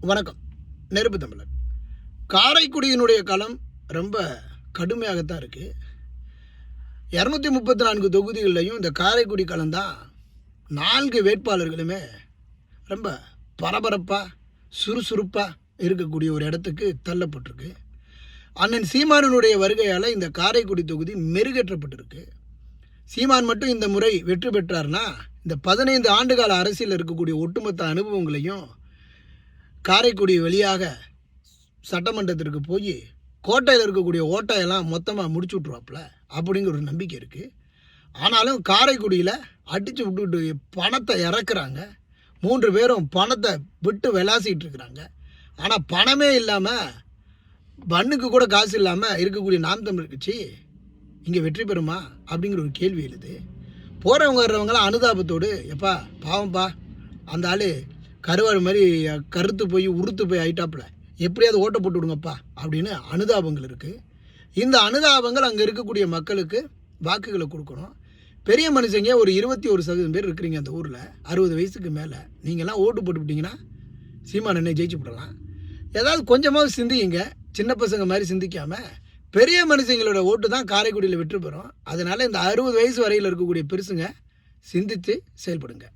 வணக்கம். நெருப்பு தமிழர். காரைக்குடியினுடைய களம் ரொம்ப கடுமையாகத்தான் இருக்குது. 234 தொகுதிகளிலையும் இந்த காரைக்குடி களம்தான் 4 வேட்பாளர்களுமே ரொம்ப பரபரப்பாக சுறுசுறுப்பாக இருக்கக்கூடிய ஒரு இடத்துக்கு தள்ளப்பட்டிருக்கு. அண்ணன் சீமானுடைய வருகையால் இந்த காரைக்குடி தொகுதி மெருகேற்றப்பட்டிருக்கு. சீமான் மட்டும் இந்த முறை வெற்றி பெற்றார்னா இந்த 15 ஆண்டுகால அரசியல் இருக்கக்கூடிய ஒட்டுமொத்த அனுபவங்களையும் காரைக்குடி வழியாக சட்டமன்றத்திற்கு போய் கோட்டையில் இருக்கக்கூடிய ஓட்டையெல்லாம் மொத்தமாக முடிச்சு விட்ருவாப்புல அப்படிங்கிற ஒரு நம்பிக்கை இருக்குது. ஆனாலும் காரைக்குடியில் அடித்து விட்டுவிட்டு பணத்தை இறக்குறாங்க. 3 பேரும் பணத்தை விட்டு விளாசிக்கிட்டு இருக்கிறாங்க. ஆனால் பணமே இல்லாமல் பண்ணுக்கு கூட காசு இல்லாமல் இருக்கக்கூடிய நாம் தமிழர் கட்சி இங்கே வெற்றி பெறுமா அப்படிங்கிற ஒரு கேள்வி எழுது. போகிறவங்க வர்றவங்களாம் அனுதாபத்தோடு எப்பா பாவம்ப்பா அந்த ஆள் கருவாடு மாதிரி கருத்து போய் உறுத்து போய் ஆயிட்டாப்புல எப்படியாவது ஓட்ட போட்டு விடுங்கப்பா அப்படின்னு அனுதாபங்கள் இருக்குது. இந்த அனுதாபங்கள் அங்கே இருக்கக்கூடிய மக்களுக்கு வாக்குகளை கொடுக்கணும். பெரிய மனுஷங்க ஒரு 21% பேர் இருக்கிறீங்க அந்த ஊரில் 60 வயசுக்கு மேலே. நீங்கள்லாம் ஓட்டு போட்டுவிட்டிங்கன்னா சீமான் அண்ணே ஜெயிச்சு விடலாம். ஏதாவது கொஞ்சமாவது சிந்திங்க. சின்ன பசங்க மாதிரி சிந்திக்காமல் பெரிய மனுஷங்களோட ஓட்டு தான் காரைக்குடியில் வெற்றி பெறும். அதனால் இந்த 60 வயசு வரையில் இருக்கக்கூடிய பெருசுங்க சிந்தித்து செயல்படுங்க.